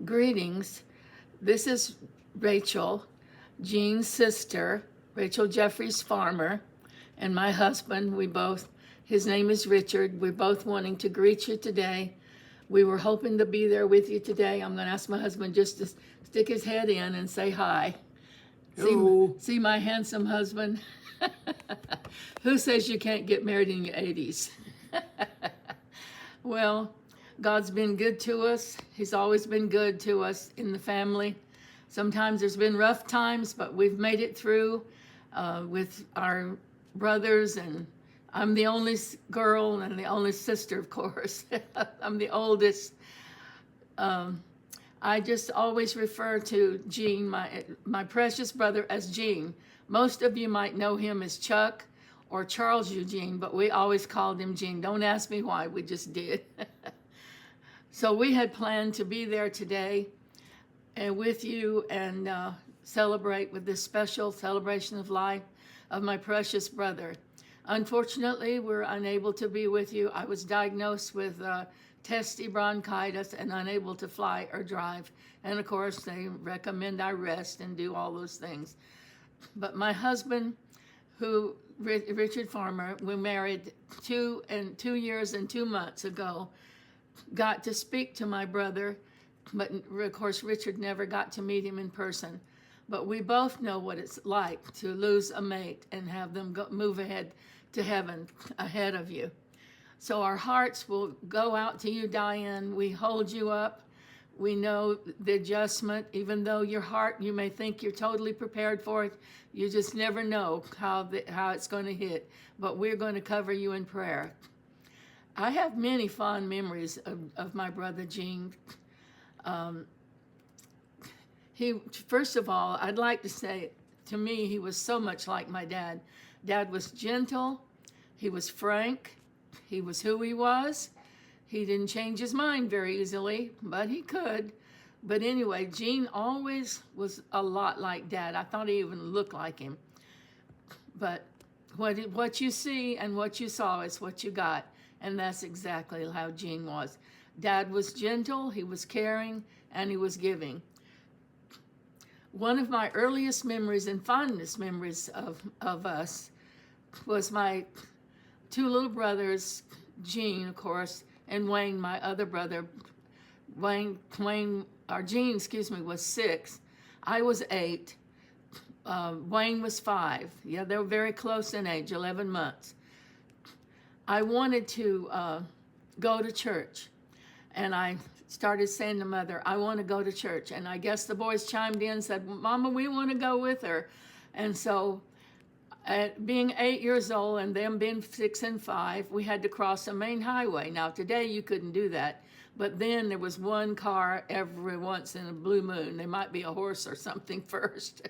Greetings. This is Rachel, Gene's sister, Rachel Jeffries farmer, and my husband. His name is Richard. We're both wanting to greet you today. We were hoping to be there with you today. I'm going to ask my husband just to stick his head in and say hi. Hello. See my handsome husband? Who says you can't get married in your 80s? Well, God's been good to us. He's always been good to us in the family. Sometimes there's been rough times, but we've made it through with our brothers, and I'm the only girl and the only sister, of course. I'm the oldest. I just always refer to Gene, my precious brother, as Gene. Most of you might know him as Chuck or Charles Eugene, but we always called him Gene. Don't ask me why, we just did. So we had planned to be there today and with you and celebrate with this special celebration of life of my precious brother. Unfortunately, we're unable to be with you. I was diagnosed with testy bronchitis and unable to fly or drive. And of course, they recommend I rest and do all those things. But my husband, Richard Farmer, we married 2 years and 2 months ago, got to speak to my brother, but of course Richard never got to meet him in person. But we both know what it's like to lose a mate and have them move ahead to heaven ahead of you. So our hearts will go out to you, Diane. We hold you up. We know the adjustment, even though your heart, you may think you're totally prepared for it. You just never know how it's going to hit. But we're going to cover you in prayer. I have many fond memories of my brother Gene. First of all, I'd like to say, to me, he was so much like my dad. Dad was gentle. He was frank. He was who he was. He didn't change his mind very easily, but he could. But anyway, Gene always was a lot like Dad. I thought he even looked like him. But what you see and what you saw is what you got. And that's exactly how Gene was. Dad was gentle, he was caring, and he was giving. One of my earliest memories and fondest memories of us was my 2 little brothers, Gene, of course, and Wayne, my other brother. Gene, was 6. I was 8. Wayne was 5. Yeah, they were very close in age, 11 months. I wanted to go to church, and I started saying to Mother, I want to go to church. And I guess the boys chimed in and said, Mama, we want to go with her. And so at being 8 years old and them being 6 and 5, we had to cross a main highway. Now, today you couldn't do that, but then there was one car every once in a blue moon. There might be a horse or something first.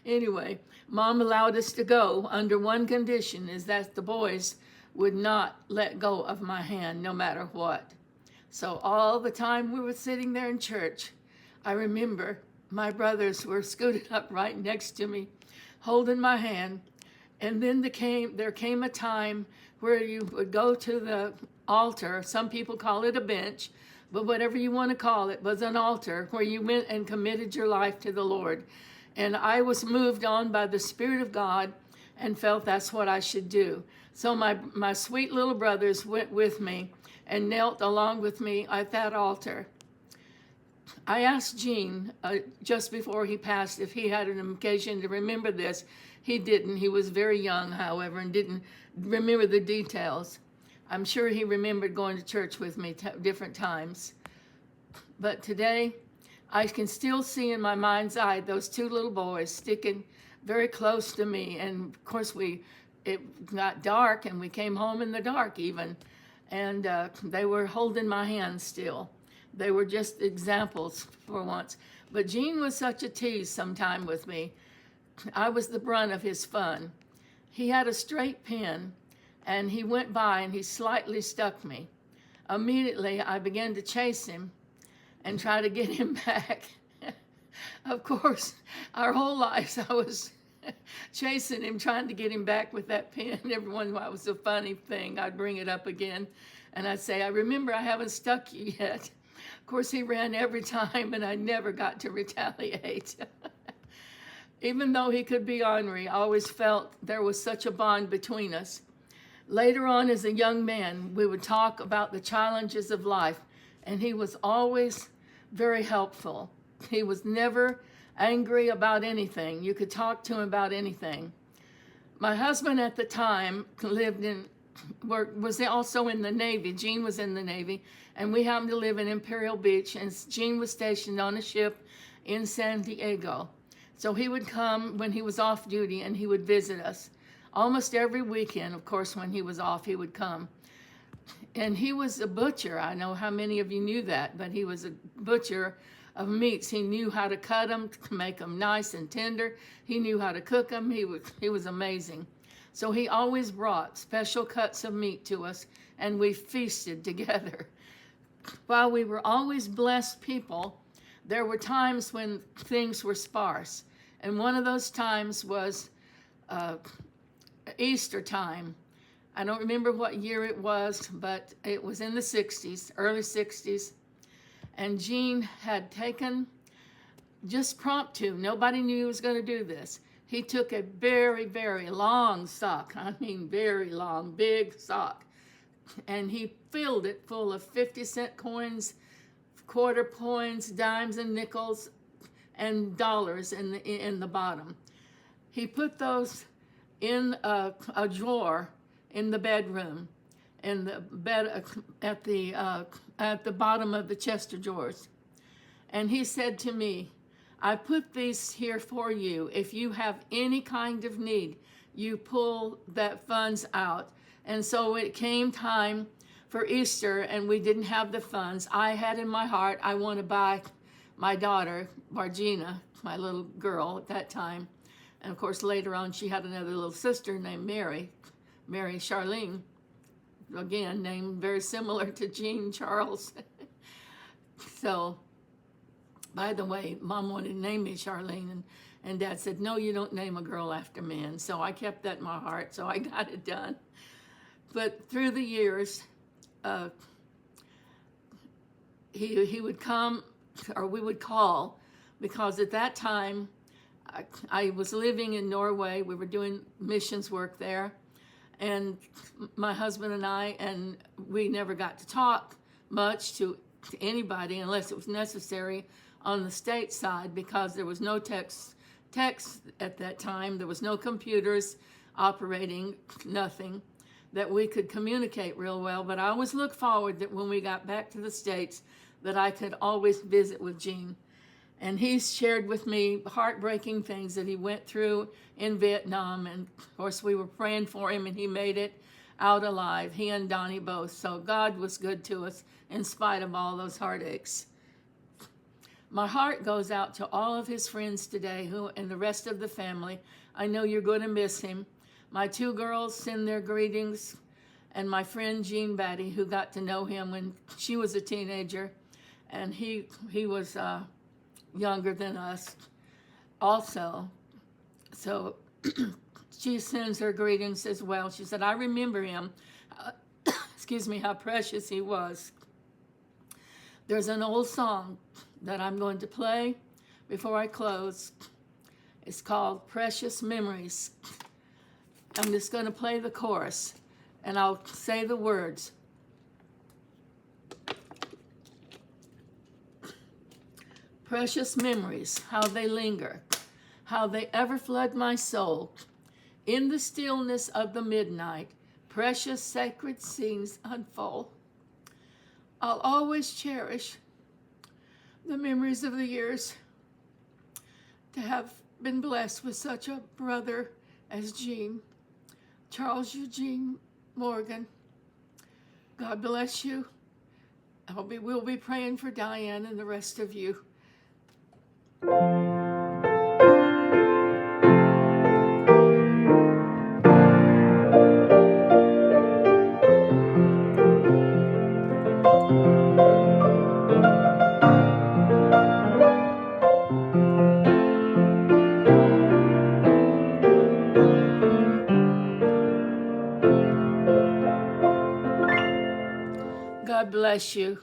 Anyway, Mom allowed us to go under one condition, is that the boys would not let go of my hand no matter what. So all the time we were sitting there in church, I remember my brothers were scooted up right next to me, holding my hand. And then there came a time where you would go to the altar. Some people call it a bench, but whatever you want to call it, was an altar where you went and committed your life to the Lord. And I was moved on by the Spirit of God and felt that's what I should do. So my sweet little brothers went with me and knelt along with me at that altar. I asked Gene just before he passed if he had an occasion to remember this. He didn't. He was very young, however, and didn't remember the details. I'm sure he remembered going to church with me different times. But today, I can still see in my mind's eye those 2 little boys sticking very close to me. And of course, it got dark, and we came home in the dark even. And they were holding my hand still. They were just examples for once. But Gene was such a tease sometime with me. I was the brunt of his fun. He had a straight pen, and he went by and he slightly stuck me. Immediately, I began to chase him and try to get him back. Of course, our whole lives I was chasing him, trying to get him back with that pen. Every once in a while, it was a funny thing. I'd bring it up again, and I'd say, I remember I haven't stuck you yet. Of course, he ran every time, and I never got to retaliate. Even though he could be ornery, I always felt there was such a bond between us. Later on, as a young man, we would talk about the challenges of life, and he was always very helpful. He was never angry about anything. You could talk to him about anything. My husband at the time was also in the Navy. Gene was in the Navy, and we happened to live in Imperial Beach, and Gene was stationed on a ship in San Diego. So he would come when he was off duty, and he would visit us. Almost every weekend, of course, when he was off, he would come. And he was a butcher. I know how many of you knew that, but he was a butcher of meats. He knew how to cut them, to make them nice and tender. He knew how to cook them. He was amazing. So he always brought special cuts of meat to us, and we feasted together. While we were always blessed people, there were times when things were sparse. And one of those times was Easter time. I don't remember what year it was, but it was in the 60s, early 60s. And Gene had taken, just promptu, nobody knew he was going to do this. He took a very, very long sock, I mean very long, big sock, and he filled it full of 50-cent coins, quarter coins, dimes and nickels, and dollars in the bottom. He put those in a drawer in the bedroom, in the bed at the bottom of the chest of drawers. And he said to me, I put these here for you. If you have any kind of need, you pull that funds out. And so it came time for Easter, and we didn't have the funds. I had in my heart, I want to buy my daughter, Margina, my little girl at that time. And of course, later on, she had another little sister named Mary Charlene, again, named very similar to Jean Charles. So, by the way, Mom wanted to name me Charlene, and Dad said, no, you don't name a girl after men. So I kept that in my heart, so I got it done. But through the years, he would come, or we would call, because at that time, I was living in Norway. We were doing missions work there. And my husband and we never got to talk much to anybody unless it was necessary on the state side, because there was no text at that time. There was no computers operating, nothing that we could communicate real well. But I always looked forward that when we got back to the States, that I could always visit with Gene. And he shared with me heartbreaking things that he went through in Vietnam. And of course, we were praying for him, and he made it out alive, he and Donnie both. So God was good to us in spite of all those heartaches. My heart goes out to all of his friends today, and the rest of the family. I know you're going to miss him. My two girls send their greetings, and my friend Jean Batty, who got to know him when she was a teenager, and he was younger than us also. So she sends her greetings as well. She said, I remember him. How precious he was. There's an old song that I'm going to play before I close. It's called Precious Memories. I'm just going to play the chorus, and I'll say the words. Precious memories, how they linger, how they ever flood my soul. In the stillness of the midnight, precious sacred scenes unfold. I'll always cherish the memories of the years, to have been blessed with such a brother as Gene, Charles Eugene Morgan. God bless you. We'll be praying for Diane and the rest of you. God bless you.